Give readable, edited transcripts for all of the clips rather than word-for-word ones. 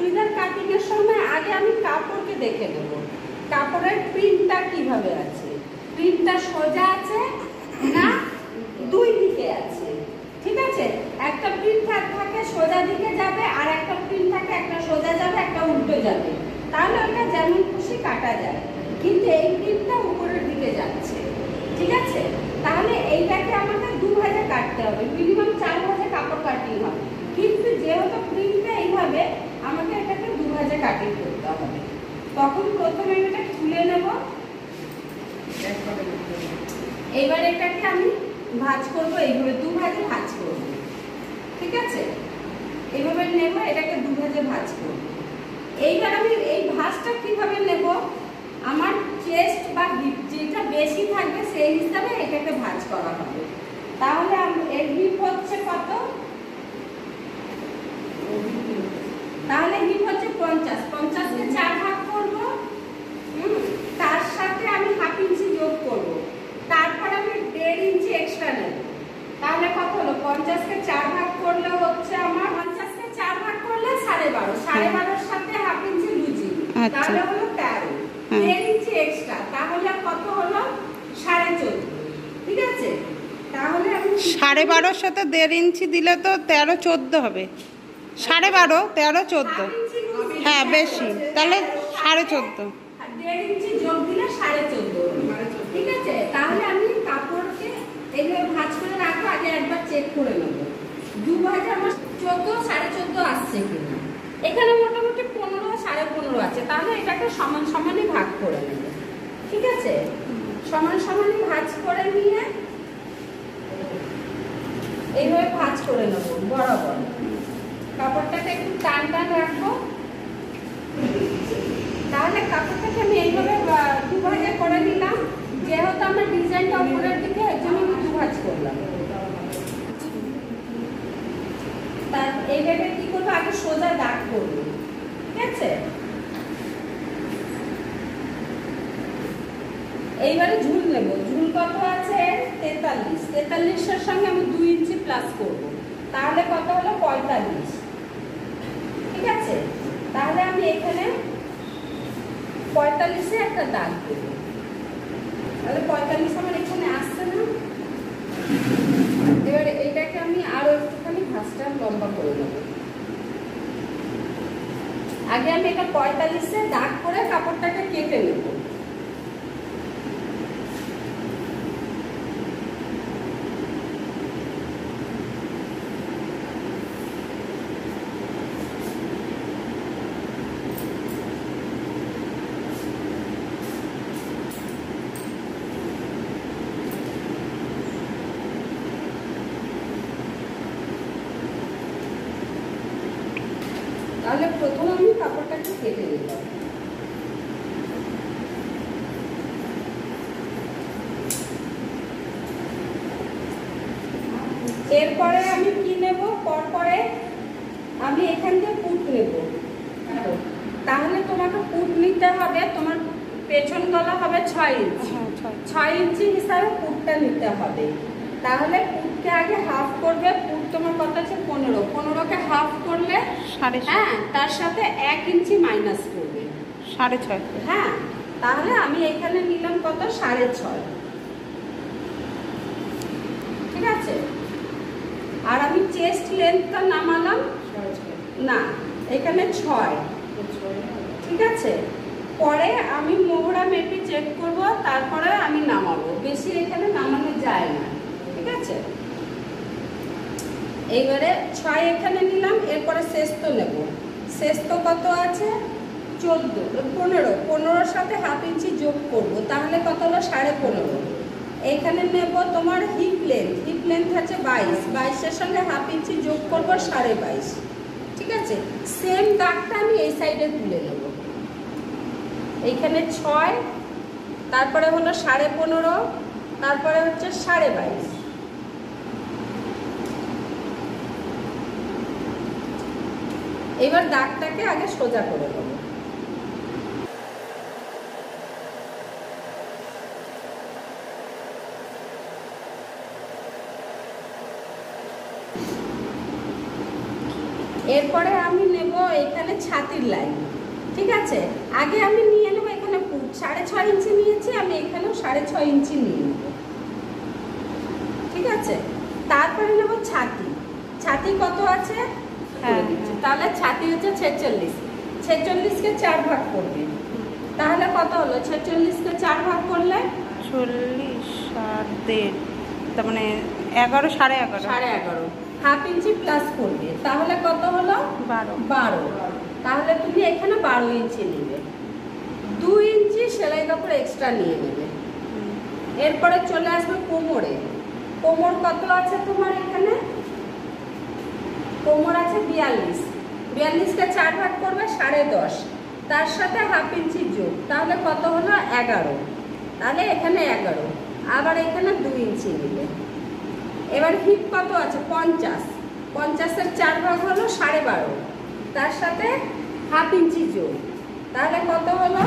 Churidar cutting এর সময় আগে আমি কাপড়কে দেখে নেব, কাপড়ের প্রিন্টটা কিভাবে আছে, প্রিন্টটা সোজা আছে না দুই দিকে আছে। ঠিক আছে, একটা প্রিন্ট থাকে সোজা দিকে যাবে, আর একটা প্রিন্ট থাকে একটা সোজা যাবে একটা উল্টো যাবে, তাহলে ওটা যেমন খুশি কাটা যায়। কিন্তু এই প্রিন্টটা উপরের দিকে যাচ্ছে। ঠিক আছে, তাহলে এইটাকে আমাকে 2 ভাঁজে কাটতে হবে, মিনিমাম 4 ভাঁজে কাপড় কাটিং হবে। কিন্তু যেহেতু প্রিন্টটা এইভাবে, আমাকে এটাকে 2 ভাঁজে কাটিং করতে হবে। তখন প্রথমে এটা খুলে নেব, এবার এটাকে আমি ভাঁজ করব, এইভাবে 2 ভাঁজে ভাঁজ করব। ঠিক আছে, এইভাবে নেব, এটাকে 2 ভাঁজে ভাঁজ করব। এইবার আমি এই ভাঁজটা কিভাবে নেব, আমার চেস্ট বা হিপ যেটা বেশি থাকবে সেই হিসাবে এটাকে ভাঁজ করা হবে। তাহলে এর হিপ হচ্ছে কত, তাহলে হিপ হচ্ছে 50, 50কে 4 ভাগ করব, তার সাথে আমি হাফ ইঞ্চি যোগ করব, তারপর আমি 1.5 ইঞ্চি এক্সট্রা নেব। তাহলে কত হলো, 50কে 4 ভাগ করলে হচ্ছে আমার 50কে 4 ভাগ করলে 12.5, 12.5 সাথে হাফ ইঞ্চি লুচি, তাহলে হলো 13, 1.5 ইঞ্চি এক্সট্রা, তাহলে কত হলো 14.5। ঠিক আছে, তাহলে আমি 12.5 সাথে 1.5 ইঞ্চি দিলে তো 13-14 হবে। 12.5, 13-14, হ্যাঁ বেশি, তাহলে 14.5। 1.5 ইঞ্চি যোগ দিলে 14.5। ঠিক আছে, তাহলে আমি কাপড়কে এইভাবে ভাঁজ করে রাখবো, আগে একবার চেক করে নেব 2 ভাঁজে আমার 14, 14.5 আসছে কিনা। এখানে মোটামুটি 15, 15.5 আছে, তাহলে এটাকে সমান সমানই ভাগ করে নেব। ঠিক আছে, সমান সমানই ভাঁজ করে নিয়ে এইভাবে ভাঁজ করে নেব বরাবর। কাপড়টাকে একটু টান টান রাখবো, তাহলে কাপড়টাকে আমি এইভাবে 2 ভাঁজে করে নিলাম। যেহেতু আমার ডিজাইনটা উপরের দিকে, এর জন্য আমি 2 ভাঁজ করলাম। তার এইভাবে কি করবো, আগে সোজা দাগ করবো। ঠিক আছে, এইবারে ঝুল নেব, ঝুল কত আছে 43, 43 এর সঙ্গে আমি 2 ইঞ্চি প্লাস করব, তাহলে কত হলো 45। ঠিক আছে, তাহলে আমি এখানে 45-এ একটা দাগ দেব, তাহলে 45 আমার এখানে আসছে না। এবার এইটাকে আমি আরো একটুখানি ভাঁজটা লম্বা করে নেব। আগে আমি এটা 45-এ দাগ করে কাপড়টাকে কেটে নেব। তাহলে প্রথমে আমি কাপড়টাকে কেটে নিলাম। এরপরে আমি কি নেব, পরে আমি এখান থেকে পুট নেব। তাহলে তোমাকে পুট নিতে হবে, তোমার পেছন গলা হবে 6 ইঞ্চি, 6 ইঞ্চি হিসাবে পুটটা নিতে হবে। তাহলে পুটকে আগে হাফ করবে, পুট তোমার কত আছে 15, 15কে হাফ করলে 7.5, হ্যাঁ তার সাথে 1 ইঞ্চি মাইনাস করবে 6.5। হ্যাঁ, তাহলে আমি এখানে নিলাম কত 6.5। ঠিক আছে, আর আমি চেস্ট লেন্থটা নামালাম না, এখানে 6। ঠিক আছে, পরে আমি মোহরা মেপে চেক করব, তারপরে আমি নামাবো, বেশি এখানে নামানো যায় না। ঠিক আছে, এইবারে 6 এখানে নিলাম, এরপরে শেষতো নেব। শেষতো কত আছে 14, 15, 15-র সাথে হাফ ইঞ্চি যোগ করব, তাহলে কত হলো 15.5। এখানে নেব তোমার হিপ লেন্থ, হিপ লেন্থ আছে 22, 22-এর সঙ্গে হাফ ইঞ্চি যোগ করব 22.5। ঠিক আছে, সেম দাগটা আমি এই সাইডে তুলে নেব। এইখানে 6, তারপরে হলো 15.5, তারপরে হচ্ছে 22.5। এবার দাগটাকে আগে সোজা করে নেব। এরপরে আমি নেব এখানে ছাতির লাইন, ঠিক আছে। আগে আমি নিয়ে নেবো এখানে 6.5 ইঞ্চি নিয়েছি, আমি এখানেও 6.5 ইঞ্চি নিয়ে নেবো, ঠিক আছে। তারপরে নেবো ছাতি। ছাতি কত আছে? তাহলে ছাতি হচ্ছে 46, 46কে 4 ভাগ করবে, তাহলে কত হলো? 46কে 4 ভাগ করলে 40 আর 1.5, তার মানে 11, 11.5, 11.5, হাফ ইঞ্চি প্লাস করবে, তাহলে কত হলো? 12। তাহলে তুমি এখানে 12 ইঞ্চি নেবে, 2 ইঞ্চি সেলাই কাপড় এক্সট্রা নিয়ে নেবে। এরপরে চলে আসবে কোমরে। কোমর কত আছে তোমার এখানে? কোমর আছে 42, 42কে 4 ভাগ করবে 10.5, তার সাথে হাফ ইঞ্চি যোগ, তাহলে কত হলো? 11। তাহলে এখানে 11, আবার এখানে 2 ইঞ্চি নেবে। এবার হিপ কত আছে? 50, 50-এর 4 ভাগ হলো 12.5, তার সাথে হাফ ইঞ্চি যোগ, তাহলে কত হলো?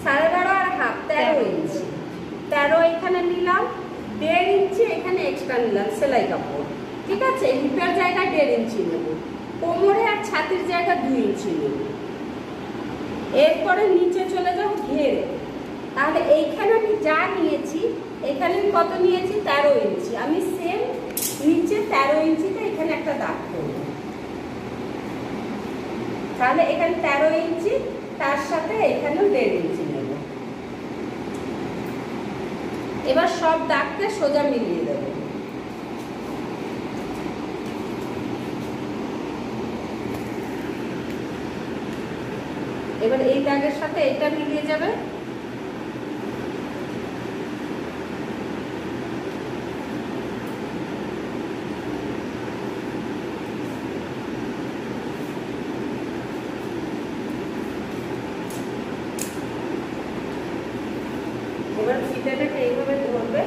12.5 আর হাফ 13 ইঞ্চি। 13 এখানে নিলাম, 1.5 ইঞ্চি এখানে এক্সট্রা নিলাম সেলাই কাপড়, ঠিক আছে। হিপের জায়গায় 1.5 ইঞ্চি নেব, কোমরে আর ছাতির জায়গায় 2 ইঞ্চি নেব। এরপরে নিচে চলে যাও ঘেরে। তাহলে এইখানে আমি যা নিয়েছি, এখানে কত নিয়েছি? 13 ইঞ্চি। আমি সেম নিচে 13 ইঞ্চিতে এখানে একটা দাগ করব, তাহলে এখানে 13 ইঞ্চি, তার সাথে এখানেও 1.5 ইঞ্চি নেব। এবার সব দাগকে সোজা মিলিয়ে দেব। এবার এই দাগের সাথে এটা মিলিয়ে যাবে। এবার ফিতাটাকে এইভাবে ধরবে,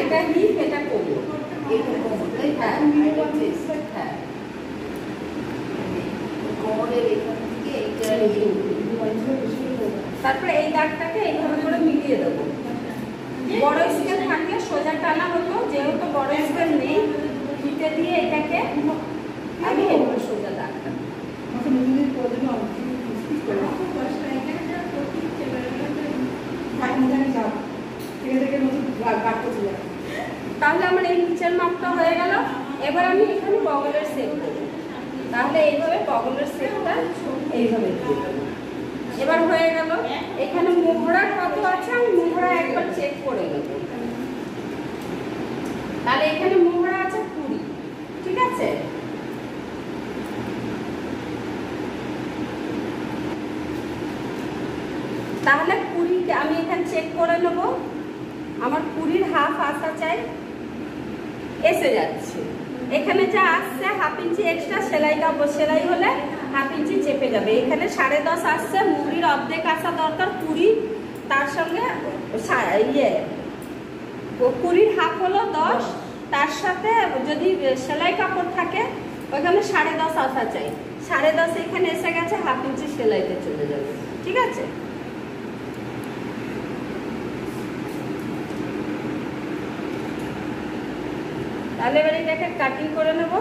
এটা হিপ, এটা কোমর, তারপরে এই দাগটাকে এইভাবে করে মিলিয়ে দেবো। বড় স্কেল থাকলে সোজা টানা হতো, যেহেতু বড় স্কেল নেই, ফিতে দিয়ে এটাকে আমি এইভাবে সোজা দাগটা। তাহলে আমার এই নিচের মাপটা হয়ে গেল। এবার আমি এখানে বগলের শেপ করব, তাহলে এইভাবে বগলের শেপটা এইভাবে দিয়ে দেবো। এবার হয়ে গেল। এখানে মোহরা কত আছে আমি মোহরা একবার চেক করে নেব। তাহলে এখানে মোহরা আছে 20, ঠিক আছে। তাহলে 20 আমি এখানে চেক করে নেব। আমার 20-র হাফ আসা চাই, এসে যাচ্ছে। এখানে যা আসছে হাফ ইঞ্চি এক্সট্রা সেলাই কাপড়, সেলাই হলে হাফ ইঞ্চি চেপে যাবে। এখানে 10.5 আসছে, মুড়ির অর্ধেক আসা দরকার 20, তার সঙ্গে 20-র হাফ হলো 10, তার সাথে যদি সেলাই কাপড় থাকে ওইখানে 10.5 আসা চাই। 10.5 এখানে এসে গেছে, হাফ ইঞ্চি সেলাইতে চলে যাবে, ঠিক আছে। তাহলে এবার এটাকে কাটিং করে নেব।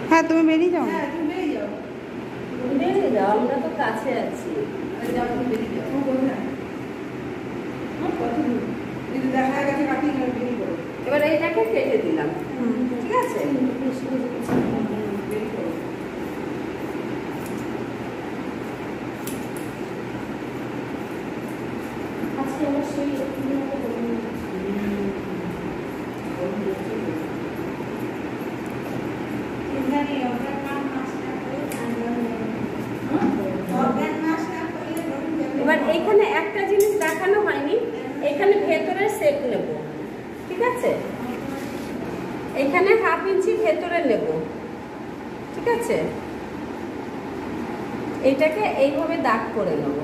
হ্যাঁ, তুমি বেরিয়ে যাও। বেরিয়ে যাও, আমরা তো কাছে আছি। এবার এইটাকে কেটে দিলাম, ঠিক আছে। এবার এইখানে একটা জিনিস দেখানো হয়নি, এখানে ভেতরের শেপ নেব, ঠিক আছে। এখানে হাফ ইঞ্চি ভেতরে নেব, ঠিক আছে। এইটাকে এইভাবে দাগ করে নেব।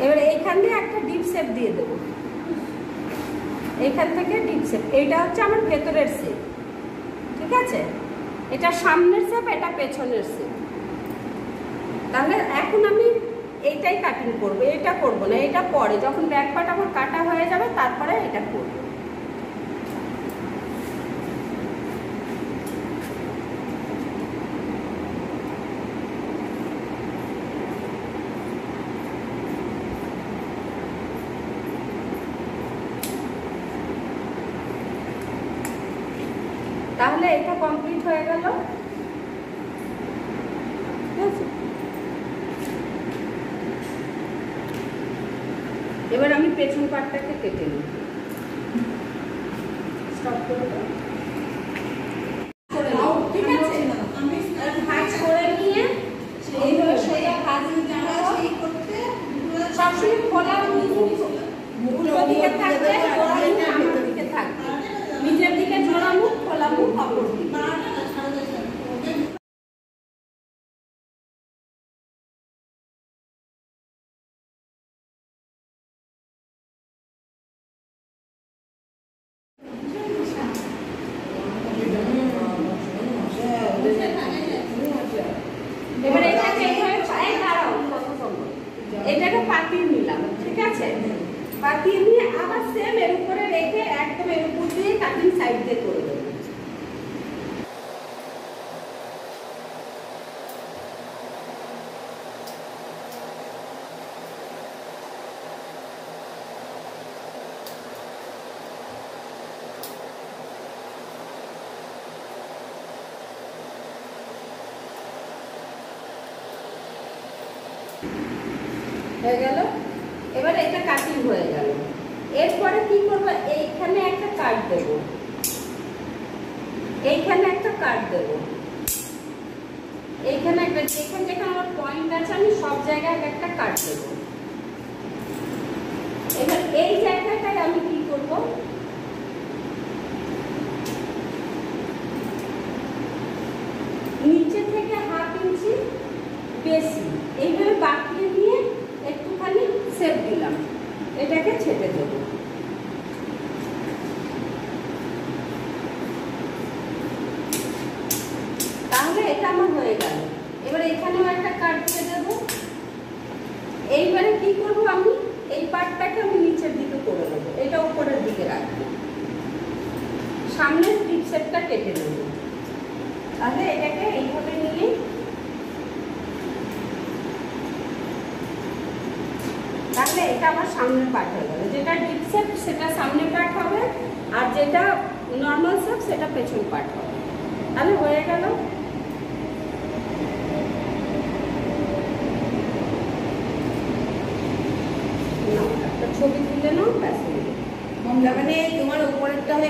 এবার এইখান দিয়ে একটা ডিপ শেপ দিয়ে দেবো, এইখান থেকে ডিপ শেপ। এইটা হচ্ছে আমার ভেতরের শেপ, ঠিক আছে? এটা সামনের শেপ, এটা পেছনের শেপ। তাহলে এখন আমি এইটাই কাটিং করবো, এটা করবো না, এটা পরে যখন ব্যাক পার্ট আমার কাটা হয়ে যাবে তারপরে এটা করবো। তাহলে এটা কমপ্লিট হয়ে গেল, ঠিক আছে? এবার আমি পেছন পাটটাকে কেটে নিই। স্টপ করে দাও, ঠিক আছে? ভাঁজ করে নিয়ে এইভাবে সোজা ভাঁজ নিতে হবে। সবসময় খোলা উল্টো দিকে থাকবে, জোড়া মুখ আমার দিকে থাকবে, নিচের দিকে জোড়া মুখ, খোলা মুখ অপর দিকে। এবার এটাকে এইভাবে দাঁড়াও, এটাকে পাতিয়ে নিলাম, ঠিক আছে? পাতিয়ে নিয়ে আবার সেম এর উপরে রেখে একদম এর উপর দিয়ে কাটিং সাইড দিয়ে করে দেবো। হয়ে গেল। এবার এটা কাটিং হয়ে গেল। এরপরে কি করব, এইখানে একটা কাট দেব, এইখানে একটা কাট দেব, এইখানে একটা, যেখানে যেখানে আমার পয়েন্ট আছে আমি সব জায়গায় একটা কাট দেব। এবার এই জায়গাটায় আমি কি করব, নিচে থেকে 1/2 ইঞ্চি বেশি এইভাবে বাঁকিয়ে নিয়ে একটুখানি শেপ দিলাম, এটাকে ছেটে দেবো। তাহলে এটা আমার হয়ে গেল। এবার এখানেও একটা কাট দিয়ে দেবো। এইবারে কি করব, আমি এই পার্টটাকে আমি নিচের দিকে করে দেবো, এটা উপরের দিকে রাখবো, সামনের স্ট্রিপ শেপটা কেটে নেব। তাহলে এটাকে এইভাবে নিয়ে তাহলে এটা আমার সামনের পার্ট হয়ে গেল। যেটা ডিপ শেপ সেটা সামনের পার্ট হবে, আর যেটা নর্মাল শেপ সেটা পেছন পার্ট হবে। তাহলে হয়ে গেল। ছবি তুলে নাও, ব্যাস। মানে তোমার উপরেরটা হয়ে